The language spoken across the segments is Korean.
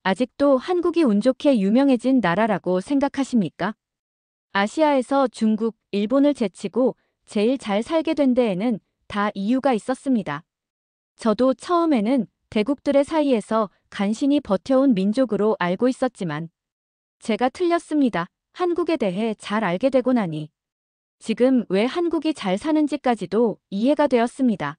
아직도 한국이 운 좋게 유명해진 나라라고 생각하십니까? 아시아에서 중국, 일본을 제치고 제일 잘 살게 된 데에는 다 이유가 있었습니다. 저도 처음에는 대국들의 사이에서 간신히 버텨온 민족으로 알고 있었지만 제가 틀렸습니다. 한국에 대해 잘 알게 되고 나니 지금 왜 한국이 잘 사는지까지도 이해가 되었습니다.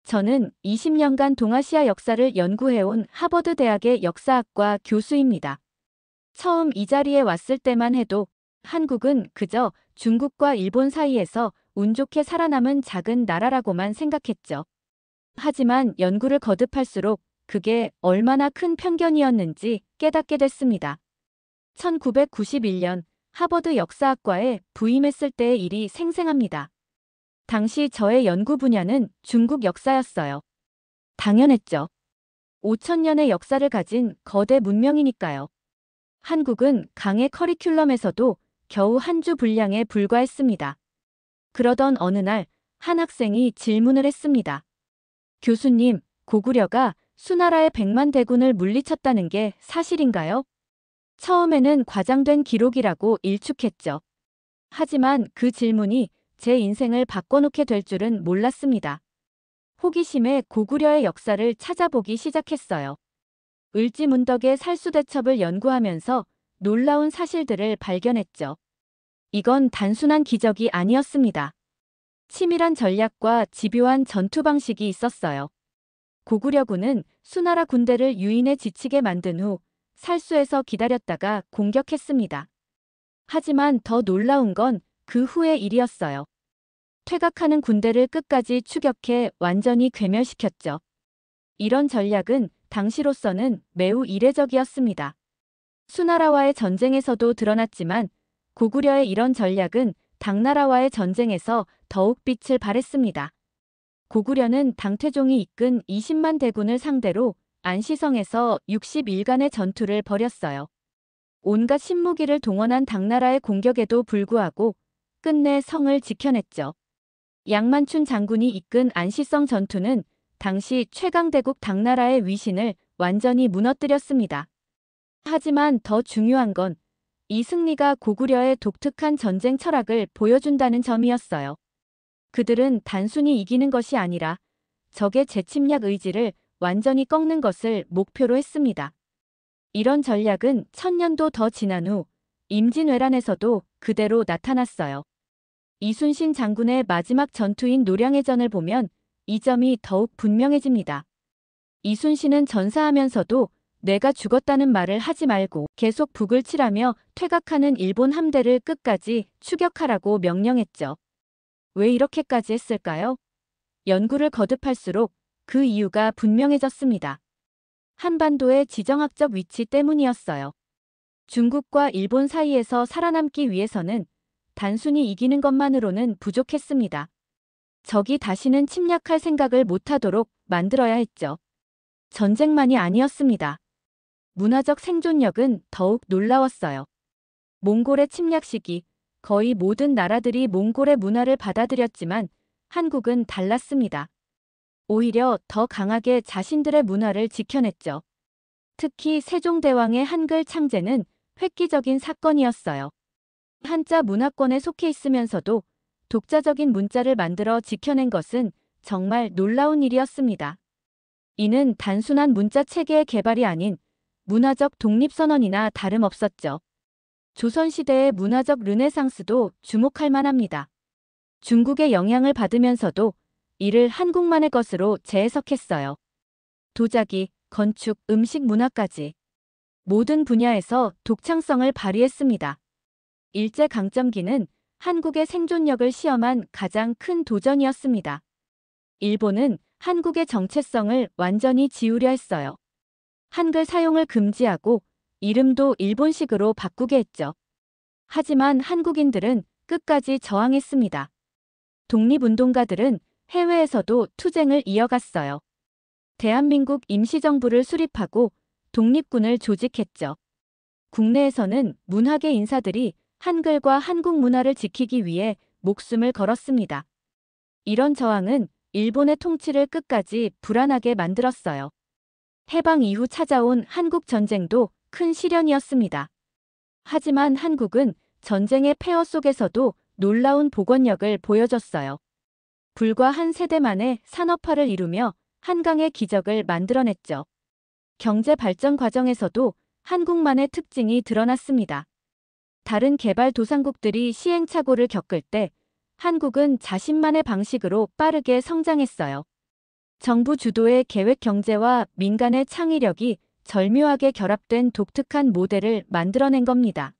저는 20년간 동아시아 역사를 연구해온 하버드 대학의 역사학과 교수입니다. 처음 이 자리에 왔을 때만 해도 한국은 그저 중국과 일본 사이에서 운 좋게 살아남은 작은 나라라고만 생각했죠. 하지만 연구를 거듭할수록 그게 얼마나 큰 편견이었는지 깨닫게 됐습니다. 1991년 하버드 역사학과에 부임했을 때의 일이 생생합니다. 당시 저의 연구 분야는 중국 역사였어요. 당연했죠. 5천년의 역사를 가진 거대 문명이니까요. 한국은 강의 커리큘럼에서도 겨우 한 주 분량에 불과했습니다. 그러던 어느 날 한 학생이 질문을 했습니다. 교수님, 고구려가 수나라의 100만 대군을 물리쳤다는 게 사실인가요? 처음에는 과장된 기록이라고 일축했죠. 하지만 그 질문이 제 인생을 바꿔놓게 될 줄은 몰랐습니다. 호기심에 고구려의 역사를 찾아보기 시작했어요. 을지문덕의 살수대첩을 연구하면서 놀라운 사실들을 발견했죠. 이건 단순한 기적이 아니었습니다. 치밀한 전략과 집요한 전투 방식이 있었어요. 고구려군은 수나라 군대를 유인에 지치게 만든 후 살수에서 기다렸다가 공격했습니다. 하지만 더 놀라운 건 그 후의 일이었어요. 퇴각하는 군대를 끝까지 추격해 완전히 괴멸시켰죠. 이런 전략은 당시로서는 매우 이례적이었습니다. 수나라와의 전쟁에서도 드러났지만 고구려의 이런 전략은 당나라와의 전쟁에서 더욱 빛을 발했습니다. 고구려는 당태종이 이끈 20만 대군을 상대로 안시성에서 60일간의 전투를 벌였어요. 온갖 신무기를 동원한 당나라의 공격에도 불구하고 끝내 성을 지켜냈죠. 양만춘 장군이 이끈 안시성 전투는 당시 최강대국 당나라의 위신을 완전히 무너뜨렸습니다. 하지만 더 중요한 건 이 승리가 고구려의 독특한 전쟁 철학을 보여준다는 점이었어요. 그들은 단순히 이기는 것이 아니라 적의 재침략 의지를 완전히 꺾는 것을 목표로 했습니다. 이런 전략은 1000년도 더 지난 후 임진왜란에서도 그대로 나타났어요. 이순신 장군의 마지막 전투인 노량해전을 보면 이 점이 더욱 분명해집니다. 이순신은 전사하면서도 내가 죽었다는 말을 하지 말고 계속 북을 치라며 퇴각하는 일본 함대를 끝까지 추격하라고 명령했죠. 왜 이렇게까지 했을까요? 연구를 거듭할수록 그 이유가 분명해졌습니다. 한반도의 지정학적 위치 때문이었어요. 중국과 일본 사이에서 살아남기 위해서는 단순히 이기는 것만으로는 부족했습니다. 적이 다시는 침략할 생각을 못하도록 만들어야 했죠. 전쟁만이 아니었습니다. 문화적 생존력은 더욱 놀라웠어요. 몽골의 침략 시기, 거의 모든 나라들이 몽골의 문화를 받아들였지만 한국은 달랐습니다. 오히려 더 강하게 자신들의 문화를 지켜냈죠. 특히 세종대왕의 한글 창제는 획기적인 사건이었어요. 한자 문화권에 속해 있으면서도 독자적인 문자를 만들어 지켜낸 것은 정말 놀라운 일이었습니다. 이는 단순한 문자 체계의 개발이 아닌 문화적 독립선언이나 다름없었죠. 조선시대의 문화적 르네상스도 주목할 만합니다. 중국의 영향을 받으면서도 이를 한국만의 것으로 재해석했어요. 도자기, 건축, 음식 문화까지 모든 분야에서 독창성을 발휘했습니다. 일제강점기는 한국의 생존력을 시험한 가장 큰 도전이었습니다. 일본은 한국의 정체성을 완전히 지우려 했어요. 한글 사용을 금지하고 이름도 일본식으로 바꾸게 했죠. 하지만 한국인들은 끝까지 저항했습니다. 독립운동가들은 해외에서도 투쟁을 이어갔어요. 대한민국 임시정부를 수립하고 독립군을 조직했죠. 국내에서는 문학의 인사들이 한글과 한국 문화를 지키기 위해 목숨을 걸었습니다. 이런 저항은 일본의 통치를 끝까지 불안하게 만들었어요. 해방 이후 찾아온 한국 전쟁도 큰 시련이었습니다. 하지만 한국은 전쟁의 폐허 속에서도 놀라운 복원력을 보여줬어요. 불과 한 세대 만에 산업화를 이루며 한강의 기적을 만들어냈죠. 경제 발전 과정에서도 한국만의 특징이 드러났습니다. 다른 개발도상국들이 시행착오를 겪을 때 한국은 자신만의 방식으로 빠르게 성장했어요. 정부 주도의 계획 경제와 민간의 창의력이 절묘하게 결합된 독특한 모델을 만들어낸 겁니다.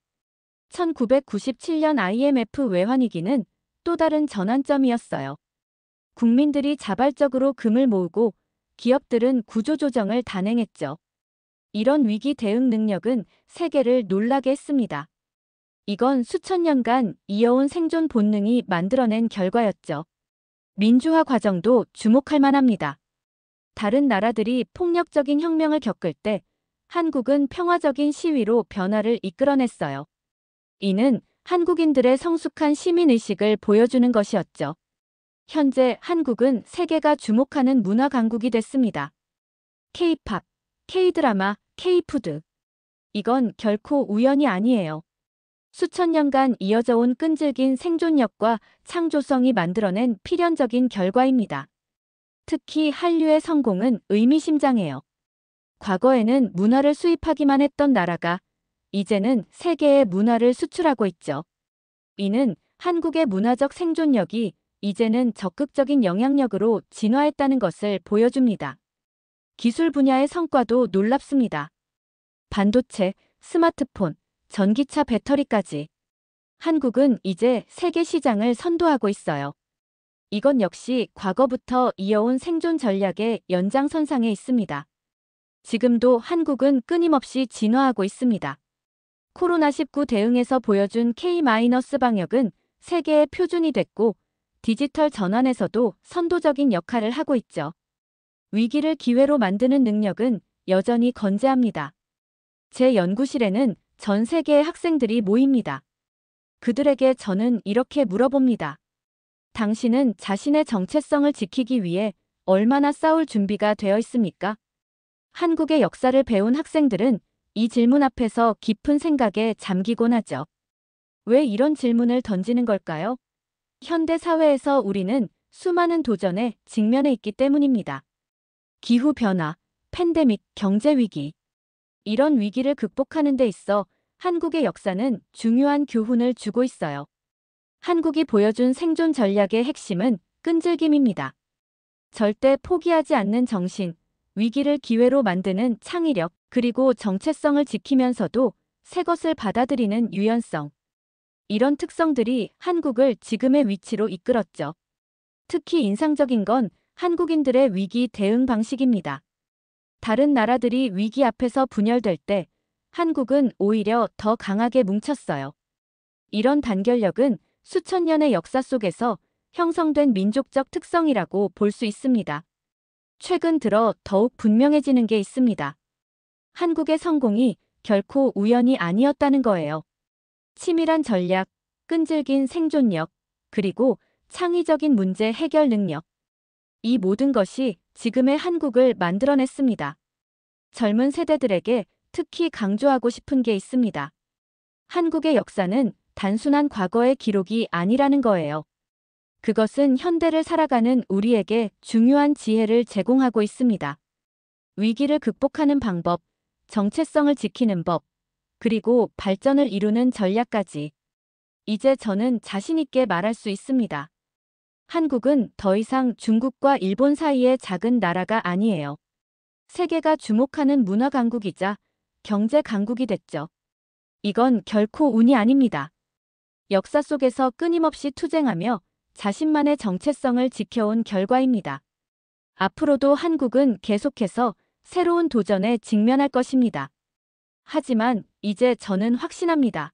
1997년 IMF 외환위기는 또 다른 전환점이었어요. 국민들이 자발적으로 금을 모으고 기업들은 구조조정을 단행했죠. 이런 위기 대응 능력은 세계를 놀라게 했습니다. 이건 수천 년간 이어온 생존 본능이 만들어낸 결과였죠. 민주화 과정도 주목할 만합니다. 다른 나라들이 폭력적인 혁명을 겪을 때 한국은 평화적인 시위로 변화를 이끌어냈어요. 이는 한국인들의 성숙한 시민의식을 보여주는 것이었죠. 현재 한국은 세계가 주목하는 문화 강국이 됐습니다. K-팝, K-드라마, K-푸드. 이건 결코 우연이 아니에요. 수천 년간 이어져 온 끈질긴 생존력과 창조성이 만들어낸 필연적인 결과입니다. 특히 한류의 성공은 의미심장해요. 과거에는 문화를 수입하기만 했던 나라가 이제는 세계의 문화를 수출하고 있죠. 이는 한국의 문화적 생존력이 이제는 적극적인 영향력으로 진화했다는 것을 보여줍니다. 기술 분야의 성과도 놀랍습니다. 반도체, 스마트폰, 전기차 배터리까지. 한국은 이제 세계 시장을 선도하고 있어요. 이건 역시 과거부터 이어온 생존 전략의 연장선상에 있습니다. 지금도 한국은 끊임없이 진화하고 있습니다. 코로나19 대응에서 보여준 K-방역은 세계의 표준이 됐고 디지털 전환에서도 선도적인 역할을 하고 있죠. 위기를 기회로 만드는 능력은 여전히 건재합니다. 제 연구실에는 전 세계의 학생들이 모입니다. 그들에게 저는 이렇게 물어봅니다. 당신은 자신의 정체성을 지키기 위해 얼마나 싸울 준비가 되어 있습니까? 한국의 역사를 배운 학생들은 이 질문 앞에서 깊은 생각에 잠기곤 하죠. 왜 이런 질문을 던지는 걸까요? 현대 사회에서 우리는 수많은 도전에 직면해 있기 때문입니다. 기후변화, 팬데믹, 경제위기. 이런 위기를 극복하는 데 있어 한국의 역사는 중요한 교훈을 주고 있어요. 한국이 보여준 생존 전략의 핵심은 끈질김입니다. 절대 포기하지 않는 정신, 위기를 기회로 만드는 창의력, 그리고 정체성을 지키면서도 새 것을 받아들이는 유연성. 이런 특성들이 한국을 지금의 위치로 이끌었죠. 특히 인상적인 건 한국인들의 위기 대응 방식입니다. 다른 나라들이 위기 앞에서 분열될 때 한국은 오히려 더 강하게 뭉쳤어요. 이런 단결력은 수천 년의 역사 속에서 형성된 민족적 특성이라고 볼 수 있습니다. 최근 들어 더욱 분명해지는 게 있습니다. 한국의 성공이 결코 우연이 아니었다는 거예요. 치밀한 전략, 끈질긴 생존력, 그리고 창의적인 문제 해결 능력. 이 모든 것이 지금의 한국을 만들어냈습니다. 젊은 세대들에게 특히 강조하고 싶은 게 있습니다. 한국의 역사는 단순한 과거의 기록이 아니라는 거예요. 그것은 현대를 살아가는 우리에게 중요한 지혜를 제공하고 있습니다. 위기를 극복하는 방법, 정체성을 지키는 법, 그리고 발전을 이루는 전략까지. 이제 저는 자신 있게 말할 수 있습니다. 한국은 더 이상 중국과 일본 사이의 작은 나라가 아니에요. 세계가 주목하는 문화 강국이자 경제 강국이 됐죠. 이건 결코 운이 아닙니다. 역사 속에서 끊임없이 투쟁하며 자신만의 정체성을 지켜온 결과입니다. 앞으로도 한국은 계속해서 새로운 도전에 직면할 것입니다. 하지만 이제 저는 확신합니다.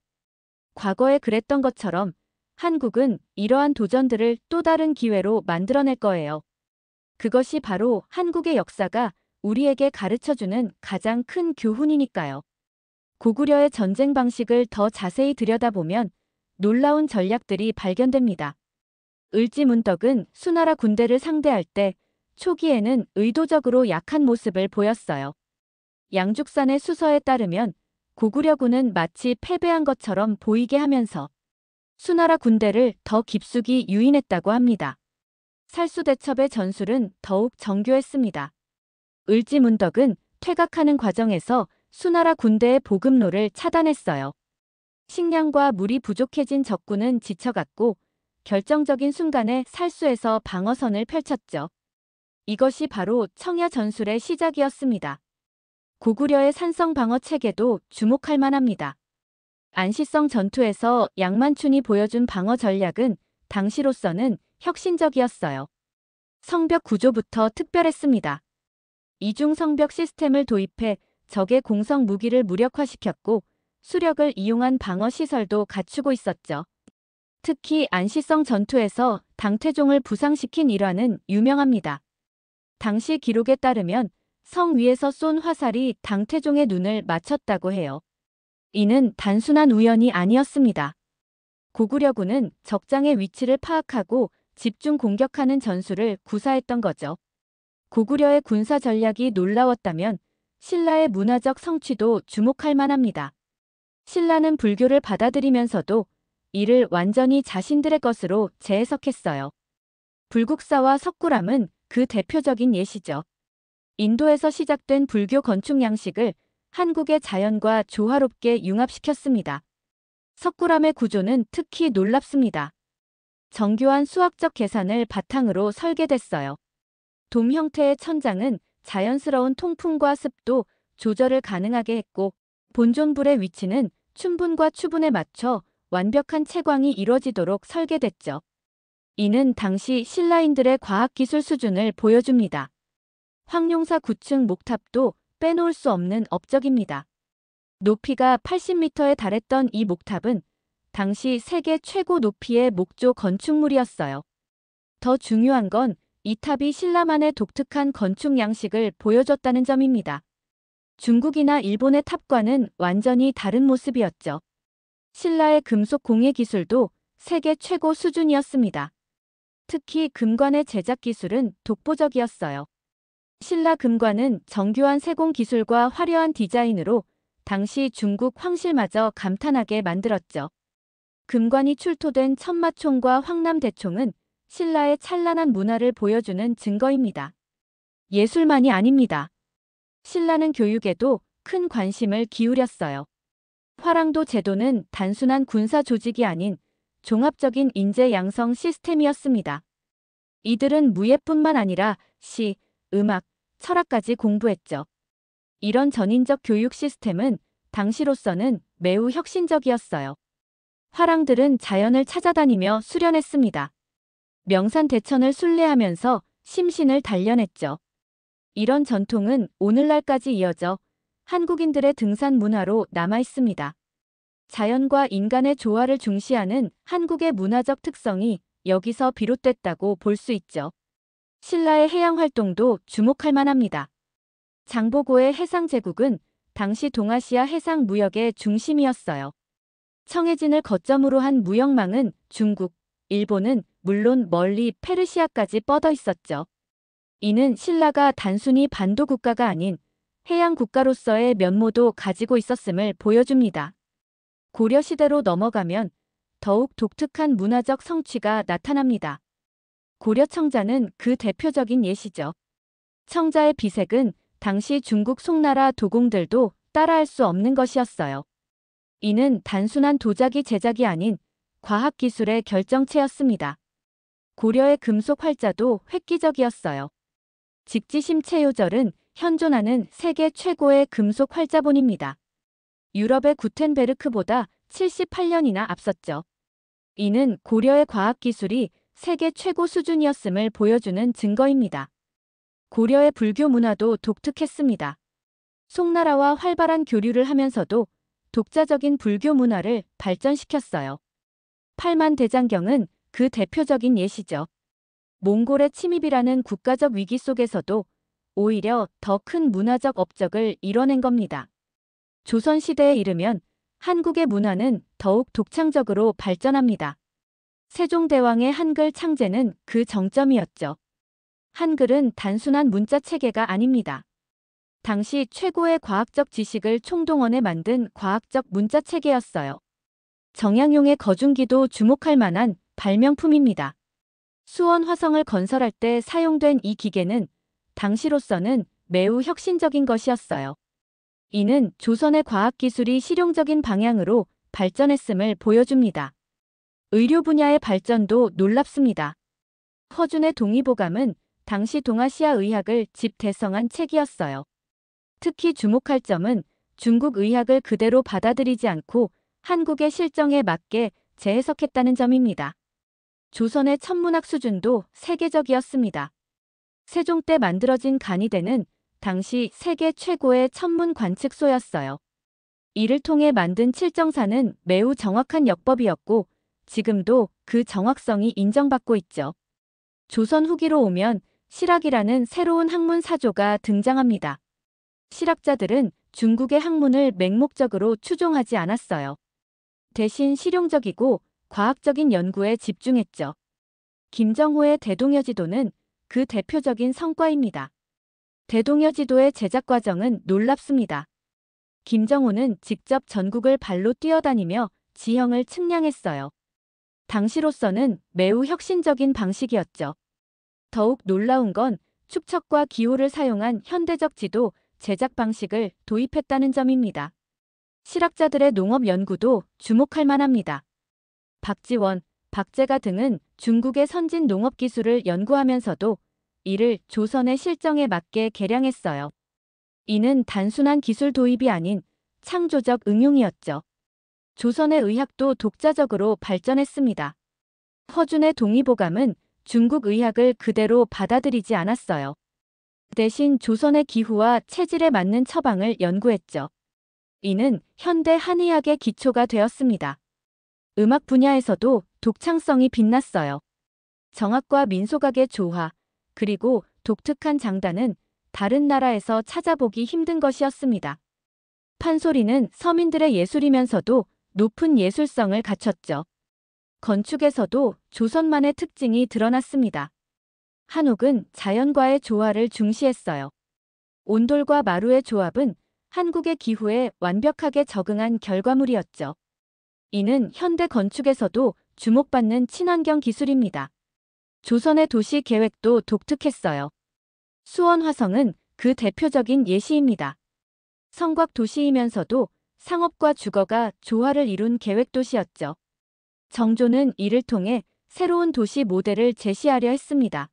과거에 그랬던 것처럼 한국은 이러한 도전들을 또 다른 기회로 만들어낼 거예요. 그것이 바로 한국의 역사가 우리에게 가르쳐주는 가장 큰 교훈이니까요. 고구려의 전쟁 방식을 더 자세히 들여다보면 놀라운 전략들이 발견됩니다. 을지문덕은 수나라 군대를 상대할 때 초기에는 의도적으로 약한 모습을 보였어요. 양죽산의 수서에 따르면 고구려군은 마치 패배한 것처럼 보이게 하면서 수나라 군대를 더 깊숙이 유인했다고 합니다. 살수대첩의 전술은 더욱 정교했습니다. 을지문덕은 퇴각하는 과정에서 수나라 군대의 보급로를 차단했어요. 식량과 물이 부족해진 적군은 지쳐갔고 결정적인 순간에 살수에서 방어선을 펼쳤죠. 이것이 바로 청야 전술의 시작이었습니다. 고구려의 산성 방어 체계도 주목할 만합니다. 안시성 전투에서 양만춘이 보여준 방어 전략은 당시로서는 혁신적이었어요. 성벽 구조부터 특별했습니다. 이중 성벽 시스템을 도입해 적의 공성 무기를 무력화시켰고 수력을 이용한 방어 시설도 갖추고 있었죠. 특히 안시성 전투에서 당태종을 부상시킨 일화는 유명합니다. 당시 기록에 따르면 성 위에서 쏜 화살이 당태종의 눈을 맞췄다고 해요. 이는 단순한 우연이 아니었습니다. 고구려군은 적장의 위치를 파악하고 집중 공격하는 전술을 구사했던 거죠. 고구려의 군사 전략이 놀라웠다면 신라의 문화적 성취도 주목할 만합니다. 신라는 불교를 받아들이면서도 이를 완전히 자신들의 것으로 재해석했어요. 불국사와 석굴암은 그 대표적인 예시죠. 인도에서 시작된 불교 건축 양식을 한국의 자연과 조화롭게 융합시켰습니다. 석굴암의 구조는 특히 놀랍습니다. 정교한 수학적 계산을 바탕으로 설계됐어요. 돔 형태의 천장은 자연스러운 통풍과 습도 조절을 가능하게 했고 본존불의 위치는 춘분과 추분에 맞춰 완벽한 채광이 이루어지도록 설계됐죠. 이는 당시 신라인들의 과학기술 수준을 보여줍니다. 황룡사 9층 목탑도 빼놓을 수 없는 업적입니다. 높이가 80m에 달했던 이 목탑은 당시 세계 최고 높이의 목조 건축물이었어요. 더 중요한 건 이 탑이 신라만의 독특한 건축 양식을 보여줬다는 점입니다. 중국이나 일본의 탑과는 완전히 다른 모습이었죠. 신라의 금속 공예 기술도 세계 최고 수준이었습니다. 특히 금관의 제작 기술은 독보적이었어요. 신라 금관은 정교한 세공 기술과 화려한 디자인으로 당시 중국 황실마저 감탄하게 만들었죠. 금관이 출토된 천마총과 황남대총은 신라의 찬란한 문화를 보여주는 증거입니다. 예술만이 아닙니다. 신라는 교육에도 큰 관심을 기울였어요. 화랑도 제도는 단순한 군사 조직이 아닌 종합적인 인재 양성 시스템이었습니다. 이들은 무예뿐만 아니라 시, 음악, 철학까지 공부했죠. 이런 전인적 교육 시스템은 당시로서는 매우 혁신적이었어요. 화랑들은 자연을 찾아다니며 수련했습니다. 명산 대천을 순례하면서 심신을 단련했죠. 이런 전통은 오늘날까지 이어져 한국인들의 등산 문화로 남아있습니다. 자연과 인간의 조화를 중시하는 한국의 문화적 특성이 여기서 비롯됐다고 볼 수 있죠. 신라의 해양 활동도 주목할 만합니다. 장보고의 해상제국은 당시 동아시아 해상 무역의 중심이었어요. 청해진을 거점으로 한 무역망은 중국, 일본은 물론 멀리 페르시아까지 뻗어 있었죠. 이는 신라가 단순히 반도 국가가 아닌 해양 국가로서의 면모도 가지고 있었음을 보여줍니다. 고려 시대로 넘어가면 더욱 독특한 문화적 성취가 나타납니다. 고려 청자는 그 대표적인 예시죠. 청자의 비색은 당시 중국 송나라 도공들도 따라할 수 없는 것이었어요. 이는 단순한 도자기 제작이 아닌 과학기술의 결정체였습니다. 고려의 금속 활자도 획기적이었어요. 직지심 체요절은 현존하는 세계 최고의 금속 활자본입니다. 유럽의 구텐베르크보다 78년이나 앞섰죠. 이는 고려의 과학기술이 세계 최고 수준이었음을 보여주는 증거입니다. 고려의 불교 문화도 독특했습니다. 송나라와 활발한 교류를 하면서도 독자적인 불교 문화를 발전시켰어요. 팔만대장경은 그 대표적인 예시죠. 몽골의 침입이라는 국가적 위기 속에서도 오히려 더 큰 문화적 업적을 이뤄낸 겁니다. 조선시대에 이르면 한국의 문화는 더욱 독창적으로 발전합니다. 세종대왕의 한글 창제는 그 정점이었죠. 한글은 단순한 문자 체계가 아닙니다. 당시 최고의 과학적 지식을 총동원해 만든 과학적 문자체계였어요. 정약용의 거중기도 주목할 만한 발명품입니다. 수원 화성을 건설할 때 사용된 이 기계는 당시로서는 매우 혁신적인 것이었어요. 이는 조선의 과학기술이 실용적인 방향으로 발전했음을 보여줍니다. 의료 분야의 발전도 놀랍습니다. 허준의 동의보감은 당시 동아시아 의학을 집대성한 책이었어요. 특히 주목할 점은 중국 의학을 그대로 받아들이지 않고 한국의 실정에 맞게 재해석했다는 점입니다. 조선의 천문학 수준도 세계적이었습니다. 세종 때 만들어진 간이대는 당시 세계 최고의 천문 관측소였어요. 이를 통해 만든 칠정사는 매우 정확한 역법이었고 지금도 그 정확성이 인정받고 있죠. 조선 후기로 오면 실학이라는 새로운 학문 사조가 등장합니다. 실학자들은 중국의 학문을 맹목적으로 추종하지 않았어요. 대신 실용적이고 과학적인 연구에 집중했죠. 김정호의 대동여지도는 그 대표적인 성과입니다. 대동여지도의 제작 과정은 놀랍습니다. 김정호는 직접 전국을 발로 뛰어다니며 지형을 측량했어요. 당시로서는 매우 혁신적인 방식이었죠. 더욱 놀라운 건 축척과 기호를 사용한 현대적 지도 제작 방식을 도입했다는 점입니다. 실학자들의 농업 연구도 주목할 만합니다. 박지원, 박재가 등은 중국의 선진 농업 기술을 연구하면서도 이를 조선의 실정에 맞게 개량했어요. 이는 단순한 기술 도입이 아닌 창조적 응용이었죠. 조선의 의학도 독자적으로 발전했습니다. 허준의 동의보감은 중국 의학을 그대로 받아들이지 않았어요. 대신 조선의 기후와 체질에 맞는 처방을 연구했죠. 이는 현대 한의학의 기초가 되었습니다. 음악 분야에서도 독창성이 빛났어요. 정악과 민속악의 조화, 그리고 독특한 장단은 다른 나라에서 찾아보기 힘든 것이었습니다. 판소리는 서민들의 예술이면서도 높은 예술성을 갖췄죠. 건축에서도 조선만의 특징이 드러났습니다. 한옥은 자연과의 조화를 중시했어요. 온돌과 마루의 조합은 한국의 기후에 완벽하게 적응한 결과물이었죠. 이는 현대 건축에서도 주목받는 친환경 기술입니다. 조선의 도시 계획도 독특했어요. 수원 화성은 그 대표적인 예시입니다. 성곽 도시이면서도 상업과 주거가 조화를 이룬 계획도시였죠. 정조는 이를 통해 새로운 도시 모델을 제시하려 했습니다.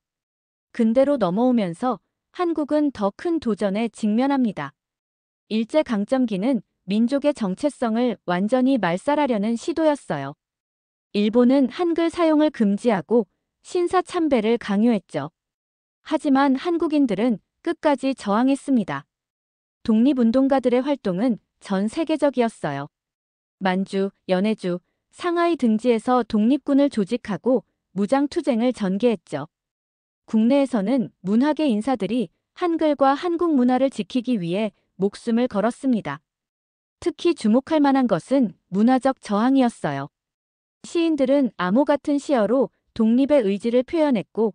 근대로 넘어오면서 한국은 더 큰 도전에 직면합니다. 일제강점기는 민족의 정체성을 완전히 말살하려는 시도였어요. 일본은 한글 사용을 금지하고 신사참배를 강요했죠. 하지만 한국인들은 끝까지 저항했습니다. 독립운동가들의 활동은 전 세계적이었어요. 만주, 연해주, 상하이 등지에서 독립군을 조직하고 무장투쟁을 전개했죠. 국내에서는 문학의 인사들이 한글과 한국 문화를 지키기 위해 목숨을 걸었습니다. 특히 주목할 만한 것은 문화적 저항이었어요. 시인들은 암호 같은 시어로 독립의 의지를 표현했고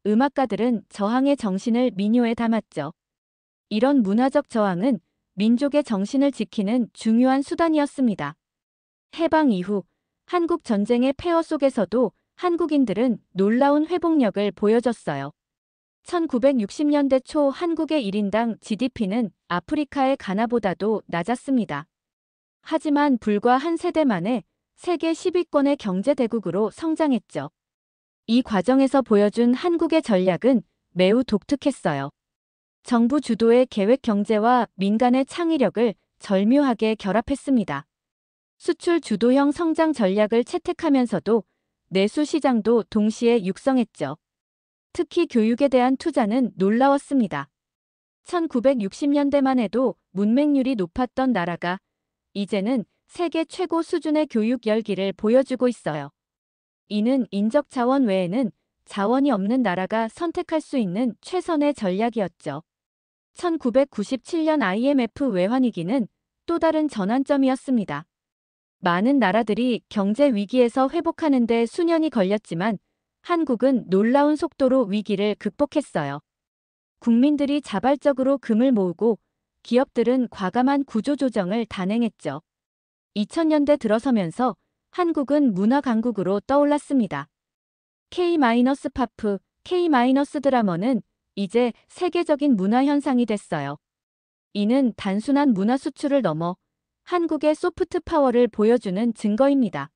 음악가들은 저항의 정신을 민요에 담았죠. 이런 문화적 저항은 민족의 정신을 지키는 중요한 수단이었습니다. 해방 이후 한국 전쟁의 폐허 속에서도 한국인들은 놀라운 회복력을 보여줬어요. 1960년대 초 한국의 1인당 GDP는 아프리카의 가나보다도 낮았습니다. 하지만 불과 한 세대 만에 세계 10위권의 경제대국으로 성장했죠. 이 과정에서 보여준 한국의 전략은 매우 독특했어요. 정부 주도의 계획 경제와 민간의 창의력을 절묘하게 결합했습니다. 수출 주도형 성장 전략을 채택하면서도 내수 시장도 동시에 육성했죠. 특히 교육에 대한 투자는 놀라웠습니다. 1960년대만 해도 문맹률이 높았던 나라가 이제는 세계 최고 수준의 교육 열기를 보여주고 있어요. 이는 인적 자원 외에는 자원이 없는 나라가 선택할 수 있는 최선의 전략이었죠. 1997년 IMF 외환위기는 또 다른 전환점이었습니다. 많은 나라들이 경제 위기에서 회복하는 데 수년이 걸렸지만 한국은 놀라운 속도로 위기를 극복했어요. 국민들이 자발적으로 금을 모으고 기업들은 과감한 구조조정을 단행했죠. 2000년대 들어서면서 한국은 문화 강국으로 떠올랐습니다. K-팝, K-드라머는 이제 세계적인 문화 현상이 됐어요. 이는 단순한 문화 수출을 넘어 한국의 소프트 파워를 보여주는 증거입니다.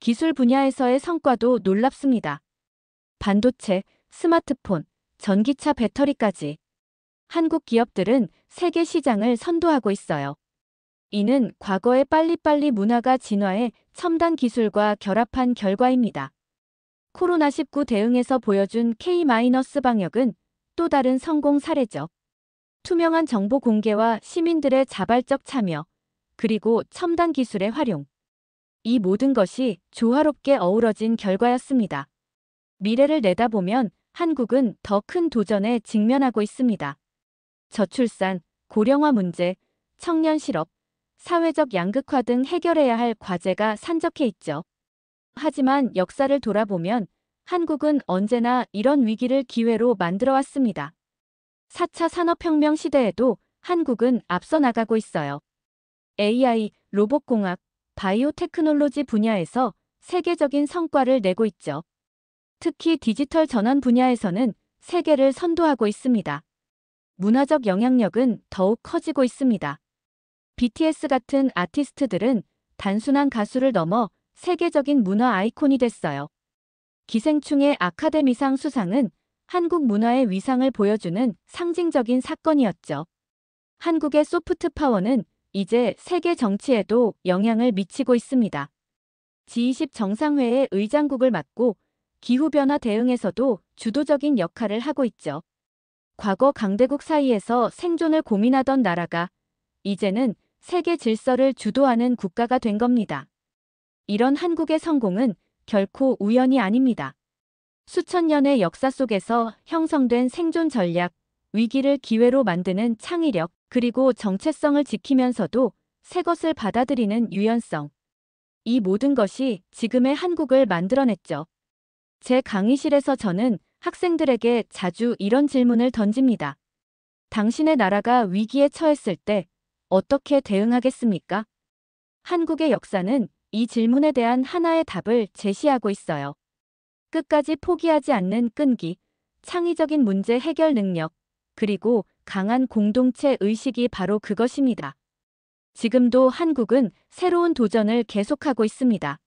기술 분야에서의 성과도 놀랍습니다. 반도체, 스마트폰, 전기차 배터리까지 한국 기업들은 세계 시장을 선도하고 있어요. 이는 과거의 빨리빨리 문화가 진화해 첨단 기술과 결합한 결과입니다. 코로나19 대응에서 보여준 K-방역은 또 다른 성공 사례죠. 투명한 정보 공개와 시민들의 자발적 참여, 그리고 첨단 기술의 활용. 이 모든 것이 조화롭게 어우러진 결과였습니다. 미래를 내다보면 한국은 더 큰 도전에 직면하고 있습니다. 저출산, 고령화 문제, 청년 실업, 사회적 양극화 등 해결해야 할 과제가 산적해 있죠. 하지만 역사를 돌아보면 한국은 언제나 이런 위기를 기회로 만들어 왔습니다. 4차 산업혁명 시대에도 한국은 앞서 나가고 있어요. AI, 로봇공학, 바이오테크놀로지 분야에서 세계적인 성과를 내고 있죠. 특히 디지털 전환 분야에서는 세계를 선도하고 있습니다. 문화적 영향력은 더욱 커지고 있습니다. BTS 같은 아티스트들은 단순한 가수를 넘어 세계적인 문화 아이콘이 됐어요. 기생충의 아카데미상 수상은 한국 문화의 위상을 보여주는 상징적인 사건이었죠. 한국의 소프트 파워는 이제 세계 정치에도 영향을 미치고 있습니다. G20 정상회의 의장국을 맡고 기후변화 대응에서도 주도적인 역할을 하고 있죠. 과거 강대국 사이에서 생존을 고민하던 나라가 이제는 세계 질서를 주도하는 국가가 된 겁니다. 이런 한국의 성공은 결코 우연이 아닙니다. 수천 년의 역사 속에서 형성된 생존 전략, 위기를 기회로 만드는 창의력, 그리고 정체성을 지키면서도 새 것을 받아들이는 유연성. 이 모든 것이 지금의 한국을 만들어냈죠. 제 강의실에서 저는 학생들에게 자주 이런 질문을 던집니다. 당신의 나라가 위기에 처했을 때 어떻게 대응하겠습니까? 한국의 역사는 이 질문에 대한 하나의 답을 제시하고 있어요. 끝까지 포기하지 않는 끈기, 창의적인 문제 해결 능력, 그리고 강한 공동체 의식이 바로 그것입니다. 지금도 한국은 새로운 도전을 계속하고 있습니다.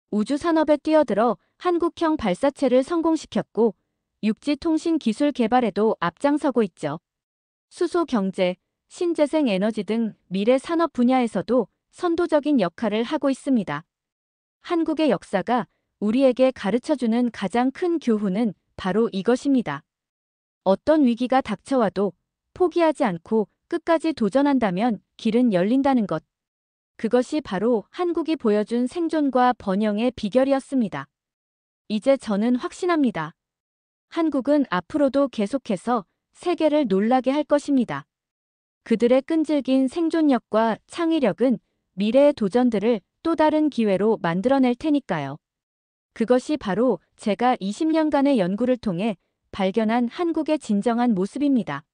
우주 산업에 뛰어들어 한국형 발사체를 성공시켰고 육지 통신 기술 개발에도 앞장서고 있죠. 수소 경제, 신재생 에너지 등 미래 산업 분야에서도 선도적인 역할을 하고 있습니다. 한국의 역사가 우리에게 가르쳐주는 가장 큰 교훈은 바로 이것입니다. 어떤 위기가 닥쳐와도 포기하지 않고 끝까지 도전한다면 길은 열린다는 것. 그것이 바로 한국이 보여준 생존과 번영의 비결이었습니다. 이제 저는 확신합니다. 한국은 앞으로도 계속해서 세계를 놀라게 할 것입니다. 그들의 끈질긴 생존력과 창의력은 미래의 도전들을 또 다른 기회로 만들어낼 테니까요. 그것이 바로 제가 20년간의 연구를 통해 발견한 한국의 진정한 모습입니다.